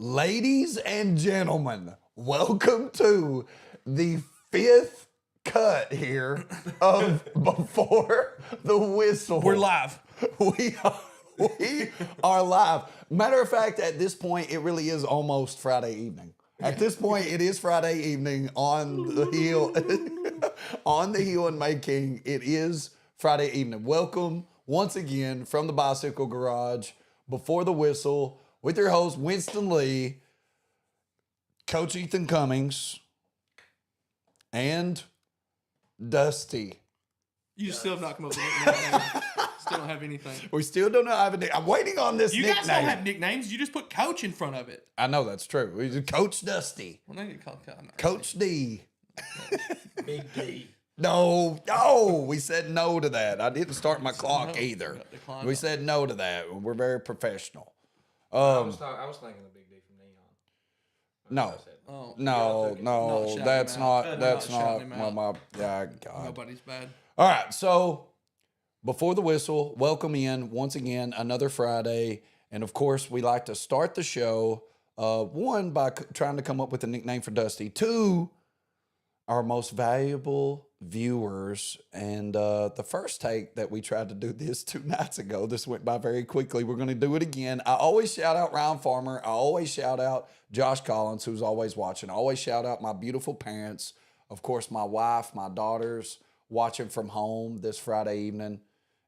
Ladies and gentlemen, welcome to the fifth cut here of Before the Whistle. We're live. We are live. Matter of fact, at this point, it really is almost Friday evening. At this point, it is Friday evening on the heel, on the heel and May King. It is Friday evening. Welcome once again from the Bicycle Garage, Before the Whistle, with your host, Winston Lee, Coach Ethan Cummings, and Dusty. You just still have not come up with a nickname. Still don't have anything. We still don't know. I'm waiting on this You nickname. guys don't have nicknames. You just put Coach in front of it. I know that's true. He's Coach Dusty. Well, now you call Coach D. Big D. No, we said no to that. I didn't start my clock either. We said no to that. We're very professional. I was thinking of Big D from Neon. No, Oh, no, Not shouting that's him out. not. Not That's shouting not. him out. Yeah, God. nobody's bad. All right, so before the whistle, welcome in once again another Friday, and of course we like to start the show one by trying to come up with a nickname for Dusty. Two, our most valuable viewers, and the first take that we tried to do this 2 nights ago. This went by very quickly. We're going to do it again. I always shout out Ryan Farmer. I always shout out Josh Collins, who's always watching. I always shout out my beautiful parents. Of course, my wife, my daughters, watching from home this Friday evening.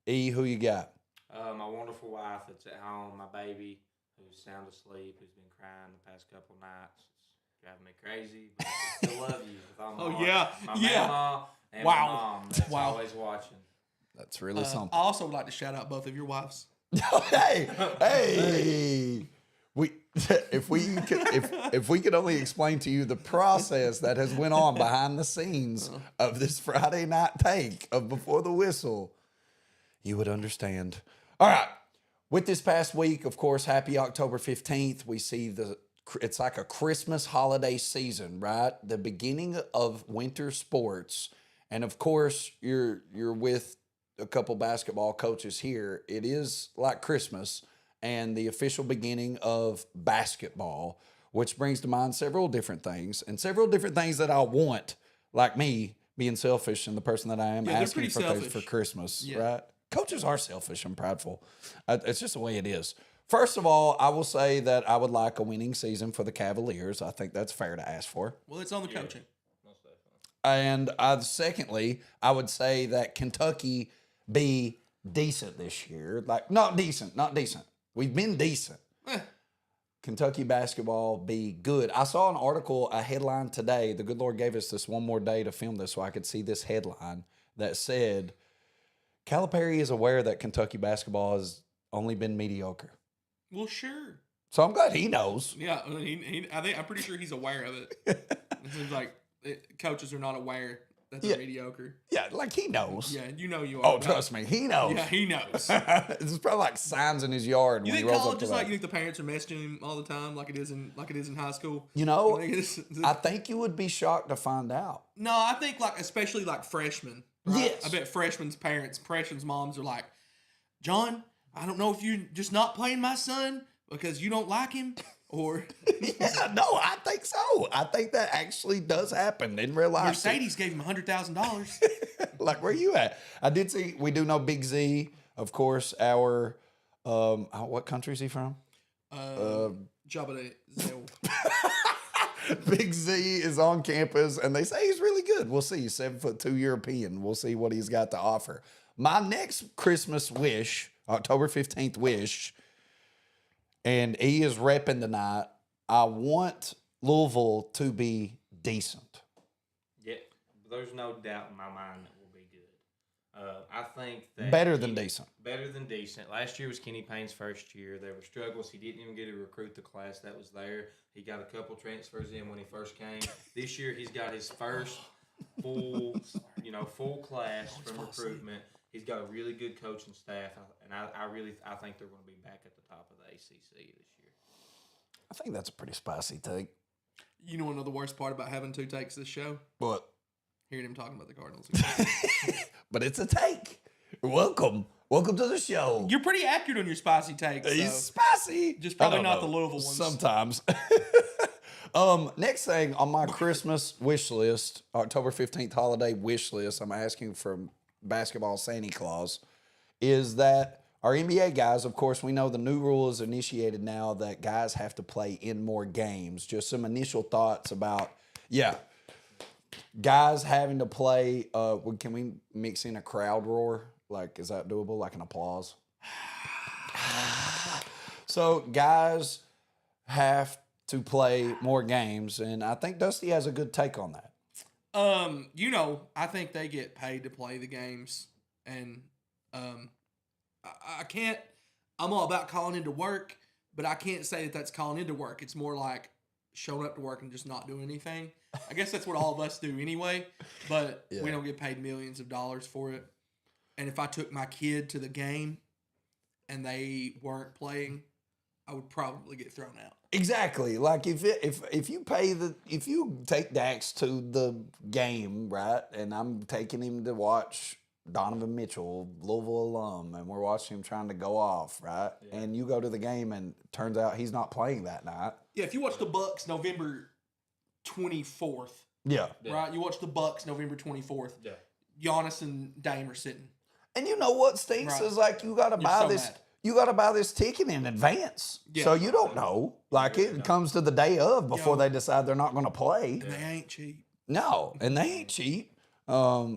E, who you got? My wonderful wife that's at home, my baby who's sound asleep, who's been crying the past couple nights. It's driving me crazy, but I still love you with all my heart. yeah, My yeah. mama and Wow. my mom that's Wow. always watching. That's really I something. also would like to shout out both of your wives. hey. If we could only explain to you the process that has went on behind the scenes of this Friday night take of Before the Whistle, you would understand. All right. With this past week, of course, happy October 15th. We see it's like a Christmas holiday season, right? The beginning of winter sports. And of course, you're with a couple basketball coaches here. It is like Christmas and the official beginning of basketball, which brings to mind several different things and several different things that I want, like me being selfish and the person that I am, Yeah, they're asking pretty for things selfish. for Christmas, Yeah. right? Coaches are selfish and prideful. It's just the way it is. First of all, I will say that I would like a winning season for the Cavaliers. I think that's fair to ask for. Well, it's on the coaching. Most definitely. And secondly, I would say that Kentucky be decent this year. Like, not decent. We've been decent. Eh. Kentucky basketball be good. I saw an article, a headline today. The good Lord gave us this one more day to film this so I could see this headline that said, Calipari is aware that Kentucky basketball has only been mediocre. Well, sure. So I'm glad he knows. Yeah, I'm pretty sure he's aware of it. It seems like coaches are not aware that they're Yeah. mediocre. Yeah, like he knows. Yeah, you know you are. Oh, trust me, he knows. Yeah, he knows. It's probably like signs in his yard You when he think rolls up college to is like that. you think the parents are messaging him all the time, like it is in high school? You know, You think I think you would be shocked to find out. no, I think like especially like freshmen. Right? Yes. I bet freshmen's moms are like, John, I don't know if you're just not playing my son because you don't like him, or Yeah, no, I think so. I think that actually does happen in real life. Mercedes gave him $100,000. Like, where you at? I did see, we do know Big Z, of course, our, what country is he from? Jabba the Zell. Big Z is on campus, and they say he's really good. We'll see. 7'2" European. We'll see what he's got to offer. My next Christmas wish, October 15th wish, and he is repping tonight. I want Louisville to be decent. Yeah, there's no doubt in my mind that we'll be good. I think that Better than decent. Better than decent. Last year was Kenny Payne's first year. There were struggles. He didn't even get to recruit the class that was there. He got a couple transfers in when he first came. This year he's got his first full class from recruitment. He's got a really good coaching staff, and I think they're going to be back at the top of the ACC this year. I think that's a pretty spicy take. You know, the worst part about having 2 takes this show? But Hearing him talking about the Cardinals. but it's a take. Welcome Welcome to the show. You're pretty accurate on your spicy takes. He's So. spicy. Just I probably don't not know. the Louisville ones. Sometimes. Next thing on my Christmas wish list, October 15th holiday wish list, I'm asking from basketball Santa Claus, is that our NBA guys, of course, we know the new rule is initiated now that guys have to play in more games. Just some initial thoughts about, guys having to play. Can we mix in a crowd roar? Like, is that doable? Like an applause? So guys have to play more games, and I think Dusty has a good take on that. I think they get paid to play the games, and I can't. I'm all about calling into work, but I can't say that that's calling into work. It's more like showing up to work and just not doing anything. I guess that's what all of us do anyway, but we don't get paid millions of dollars for it. And if I took my kid to the game and they weren't playing, I would probably get thrown out. Exactly. Like if you take Dax to the game, right, and I'm taking him to watch Donovan Mitchell, Louisville alum, and we're watching him trying to go off, right? Yeah. And you go to the game and turns out he's not playing that night. Yeah, if you watch the Bucks November 24th. Yeah. Right? You watch the Bucks November 24th. Yeah. Giannis and Dame are sitting. And you know what stinks is like you gotta buy this. Mad. You got to buy this ticket in advance. Yeah. So you don't know. Like it comes to the day of before they decide they're not going to play. And they ain't cheap. No, and they ain't cheap. I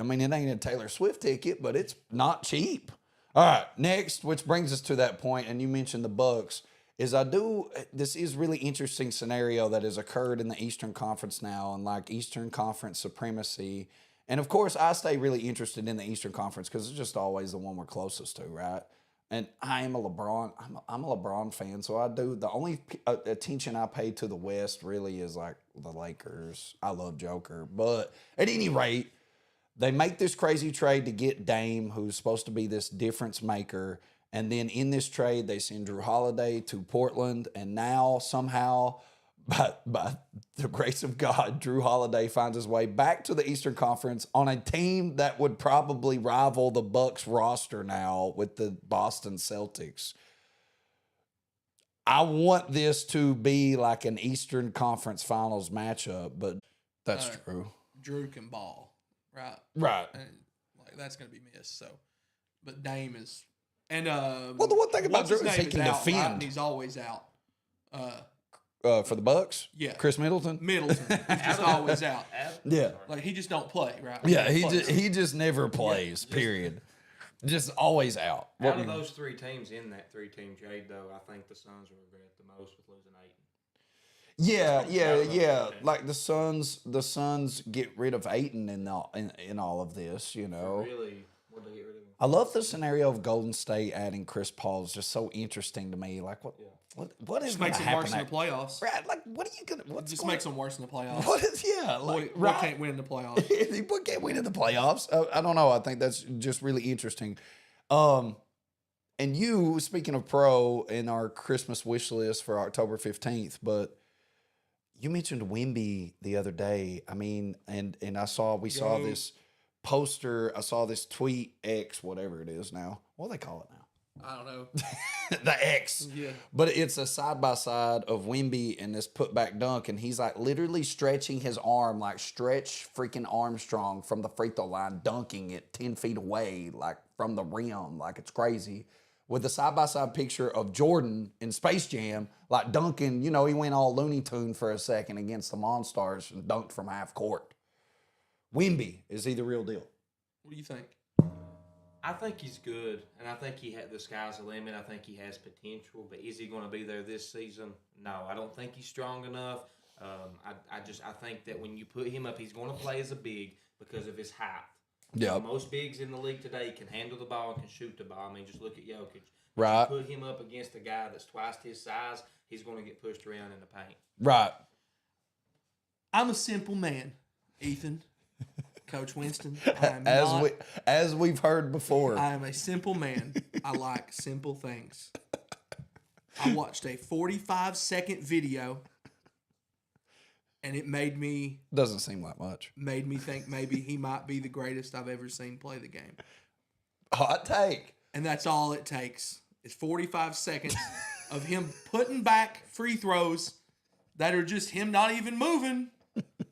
mean, it ain't a Taylor Swift ticket, but it's not cheap. All right, next, which brings us to that point, and you mentioned the Bucks, this is really interesting scenario that has occurred in the Eastern Conference now, and like Eastern Conference supremacy. And of course, I stay really interested in the Eastern Conference because it's just always the one we're closest to, right? And I'm a LeBron fan, so I do. The only attention I pay to the West really is like the Lakers. I love Joker. But at any rate, they make this crazy trade to get Dame, who's supposed to be this difference maker. And then in this trade, they send Drew Holiday to Portland. And now somehow, by the grace of God, Drew Holiday finds his way back to the Eastern Conference on a team that would probably rival the Bucks roster now with the Boston Celtics. I want this to be like an Eastern Conference Finals matchup, but that's true. Drew can ball, right? Right. And like that's going to be missed. So, but Dame is, and well, the one thing about Drew is he can defend. Right? And he's always out. For the Bucks? Yeah. Chris Middleton? He's just always out. Yeah. Like, he just don't play, right? Yeah, he just never plays, period. Just always out. Out of those three teams in that three-team trade, though, I think the Suns will regret the most with losing Ayton. Yeah. Like the Suns get rid of Ayton in all of this, you know. Really, what they get rid of him? I love the scenario of Golden State adding Chris Paul. It's just so interesting to me. Like, what is going to happen? Makes it worse in the playoffs. Right, like, what are you going to... Just makes them worse in the playoffs. What is, Boy can't win in the playoffs. Boy can't win in the playoffs. I don't know. I think that's just really interesting. And you, speaking of pro, in our Christmas wish list for October 15th, but you mentioned Wemby the other day. I mean, and we saw this poster. I saw this tweet, X, whatever it is now. What do they call it now? I don't know. The X. Yeah. But it's a side-by-side of Wemby and this putback dunk, and he's like literally stretching his arm, like stretch freaking Armstrong from the free throw line, dunking it 10 feet away, like from the rim. Like, it's crazy. With a side-by-side picture of Jordan in Space Jam, like dunking, he went all Looney Tune for a second against the Monstars and dunked from half court. Wemby, is he the real deal? What do you think? I think he's good, and I think the sky's the limit. I think he has potential, but is he going to be there this season? No, I don't think he's strong enough. I think that when you put him up, he's going to play as a big because of his height. Yeah. Most bigs in the league today can handle the ball and can shoot the ball. I mean, just look at Jokic. Right. Put him up against a guy that's twice his size, he's going to get pushed around in the paint. Right. I'm a simple man, Ethan. Coach Winston. As we've heard before. I am a simple man. I like simple things. I watched a 45-second video, and it made me... Doesn't seem like much. Made me think maybe he might be the greatest I've ever seen play the game. Hot take. And that's all it takes. It's 45 seconds of him putting back free throws that are just him not even moving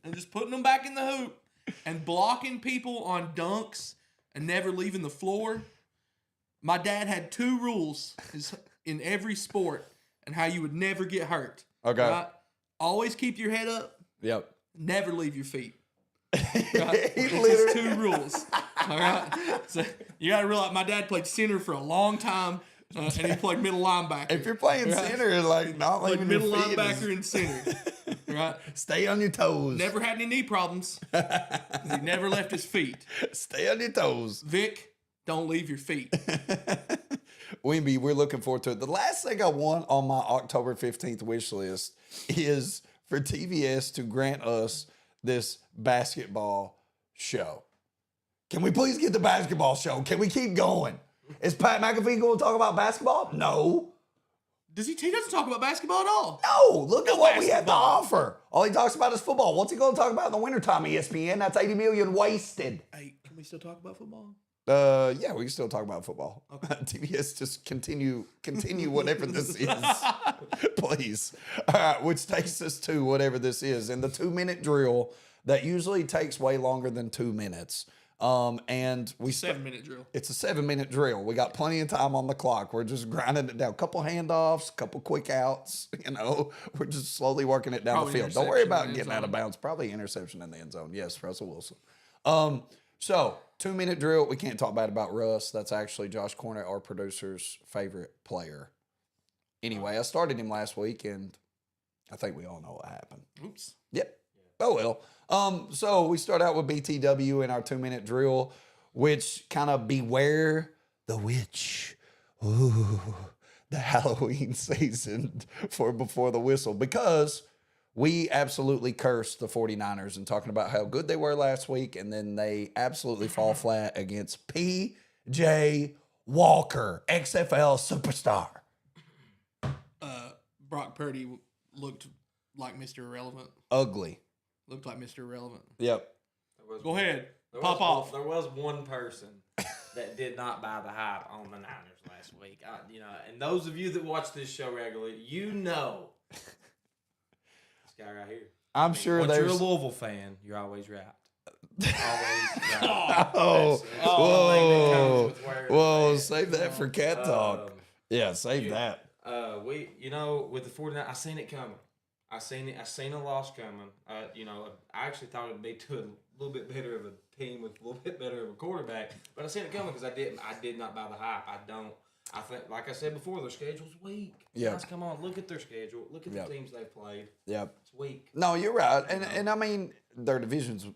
and just putting them back in the hoop and blocking people on dunks and never leaving the floor. My dad had 2 rules in every sport and how you would never get hurt. Okay. Right? Always keep your head up. Yep. Never leave your feet. Right? He It's literally- just 2 rules. All right. So you got to realize my dad played center for a long time, and he played middle linebacker. If you're playing Right. center, like not Played leaving your middle feet, linebacker and center. Right. stay on your toes. Never had any knee problems. He never left his feet. Stay on your toes. Vic, don't leave your feet. Wimby, we're looking forward to it. The last thing I want on my October 15th wish list is for TVS to grant us this basketball show. Can we please get the basketball show? Can we keep going? Is Pat McAfee going to talk about basketball? No. He doesn't talk about basketball at all. No. Look at what we have to basketball. offer. All he talks about is football. What's he going to talk about in the wintertime, ESPN? That's $80 million wasted. Hey, can we still talk about football? Yeah, we can still talk about football. Okay. TBS, just continue whatever this is, please. All right, which takes us to whatever this is, and the 2-minute drill that usually takes way longer than 2 minutes. And we 7-minute drill. It's a 7-minute drill. We got plenty of time on the clock. We're just grinding it down. Couple handoffs, couple quick outs. We're just slowly working it down Probably the field. Don't worry interception about in the getting end out of zone. bounds. Probably interception in the end zone. Yes, Russell Wilson. So 2-minute drill. We can't talk bad about Russ. That's actually Josh Cornett, our producer's favorite player. Anyway, I started him last week, and I think we all know what happened. Oops. Yep. Oh, well. So we start out with BTW in our 2-minute drill, which kind of beware the witch. Ooh, the Halloween season for before the whistle, because we absolutely cursed the 49ers and talking about how good they were last week, and then they absolutely fall flat against P.J. Walker, XFL superstar. Brock Purdy looked like Mr. Irrelevant. Ugly. Looked like Mr. Irrelevant. Yep. Go ahead. There Pop was off. There was one person that did not buy the hype on the Niners last week. And those of you that watch this show regularly, you know this guy right here. I'm sure Once you're a there's. Louisville fan, you're always right. Always right. Oh, That's the only thing that comes with wearing whoa, that. save that for cat talk. Yeah, save that. With the 49, I seen it coming. I seen a loss coming. I actually thought it'd be to a little bit better of a team with a little bit better of a quarterback, but I seen it coming because I did not buy the hype. I think, like I said before, their schedule's weak. Yeah. Guys, come on, look at their schedule. Look at the teams they've played. Yep. It's weak. No, you're right. And I mean, their division's,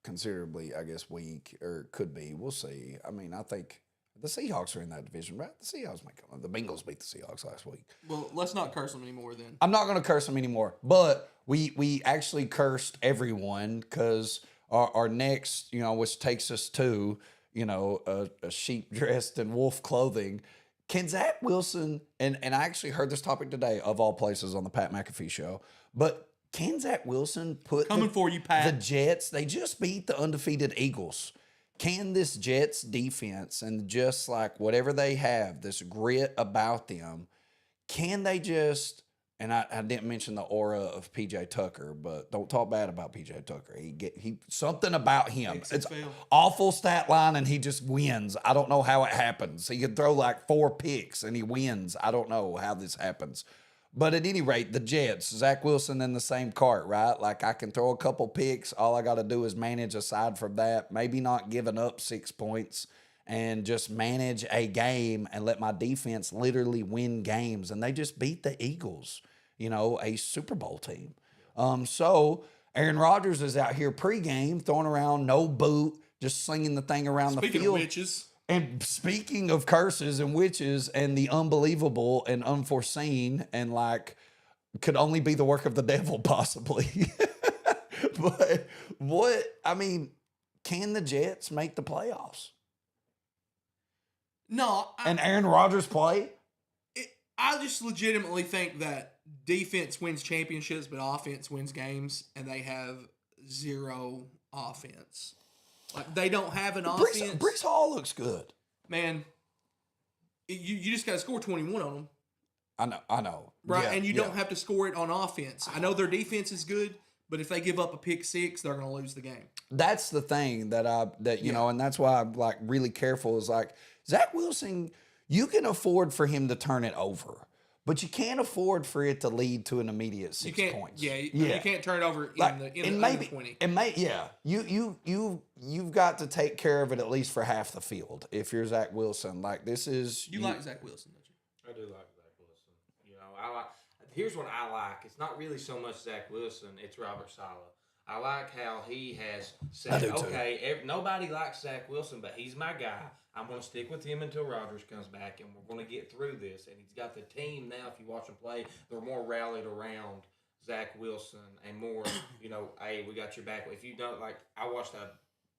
considerably, I guess, weak, or could be. We'll see. I mean, I think the Seahawks are in that division, right? The Seahawks might come. The Bengals beat the Seahawks last week. Well, let's not curse them anymore then. I'm not going to curse them anymore, but we actually cursed everyone because our next, which takes us to, a sheep dressed in wolf clothing. Can Zach Wilson, and I actually heard this topic today, of all places, on the Pat McAfee show, but can Zach Wilson put Coming for you, Pat. the Jets, they just beat the undefeated Eagles. Can this Jets defense and just like whatever they have, this grit about them, can they just, and I didn't mention the aura of PJ Tucker, but don't talk bad about PJ Tucker. He something about him. It's XFL. awful stat line and he just wins. I don't know how it happens. He can throw like 4 picks and he wins. I don't know how this happens. But at any rate, the Jets, Zach Wilson in the same cart, right? Like I can throw a couple picks. All I got to do is manage aside from that. Maybe not giving up 6 points and just manage a game and let my defense literally win games. And they just beat the Eagles, a Super Bowl team. So Aaron Rodgers is out here pregame throwing around no boot, just slinging the thing around the Speaking field. of witches, And speaking of curses and witches and the unbelievable and unforeseen and like could only be the work of the devil possibly. But can the Jets make the playoffs? no, And Aaron Rodgers play? I just legitimately think that defense wins championships, but offense wins games, and they have zero offense. Like they don't have an offense. Brees Hall looks good. man, you just got to score 21 on them. I know. Right, Yeah, and you yeah. don't have to score it on offense. I know their defense is good, but if they give up a pick six, they're going to lose the game. That's the thing that you know, and that's why I'm like really careful. Is like Zach Wilson, you can afford for him to turn it over, but you can't afford for it to lead to an immediate 6 points. Yeah, you can't turn it over Like, in the under 20. You've got to take care of it at least for half the field. If you're Zach Wilson, like this is You like Zach Wilson, don't you? I do like Zach Wilson. You know, I like. Here's what I like. It's not really so much Zach Wilson. It's Robert Saleh. I like how he has said, do too. okay, nobody likes Zach Wilson, but he's my guy. I'm going to stick with him until Rodgers comes back, and we're going to get through this. And he's got the team now, if you watch him play, they're more rallied around Zach Wilson and more, you know, hey, we got your back. If you don't, like, I watched a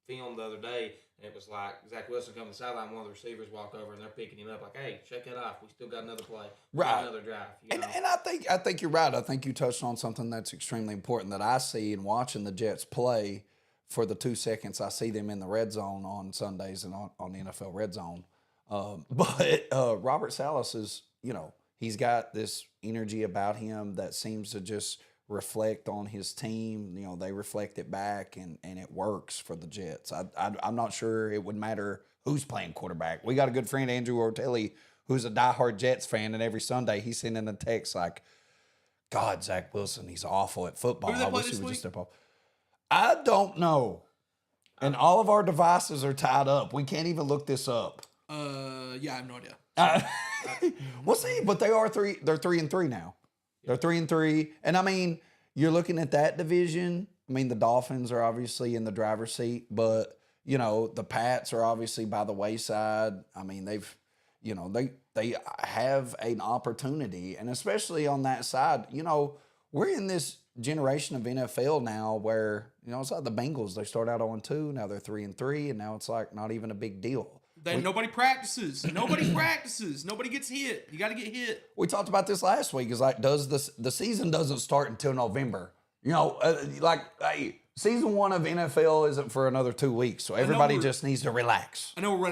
film the other day, and it was like Zach Wilson coming to the sideline, one of the receivers walk over, and they're picking him up like, hey, check it off. We still got another play. We got Right. another drive. You know? And I think you're right. I think you touched on something that's extremely important that I see in watching the Jets play for the 2 seconds I see them in the red zone on Sundays and on the NFL red zone. But Robert Saleh is, you know, he's got this energy about him that seems to just reflect on his team. You know, they reflect it back, and it works for the Jets. I'm not sure it would matter who's playing quarterback. We got a good friend, Andrew Ortelli, who's a diehard Jets fan, and every Sunday he's sending a text like, God, Zach Wilson, he's awful at football. Who do they I play wish he this would week? just step up. I don't know. And all of our devices are tied up. We can't even look this up. Yeah, I have no idea. We'll see, but they're 3-3 now. They're 3-3. And I mean, you're looking at that division. I mean, the Dolphins are obviously in the driver's seat, but you know, the Pats are obviously by the wayside. I mean, they have an opportunity, and especially on that side, you know, we're in this generation of NFL now where, you know, it's like the Bengals. They start out 0-2, now they're 3-3, and now it's like not even a big deal. Nobody practices. Nobody practices. Nobody gets hit. You got to get hit. We talked about this last week. Is like, the season doesn't start until November? You know, hey, season 1 of NFL isn't for another 2 weeks, so everybody we're- just needs to relax. I know we're running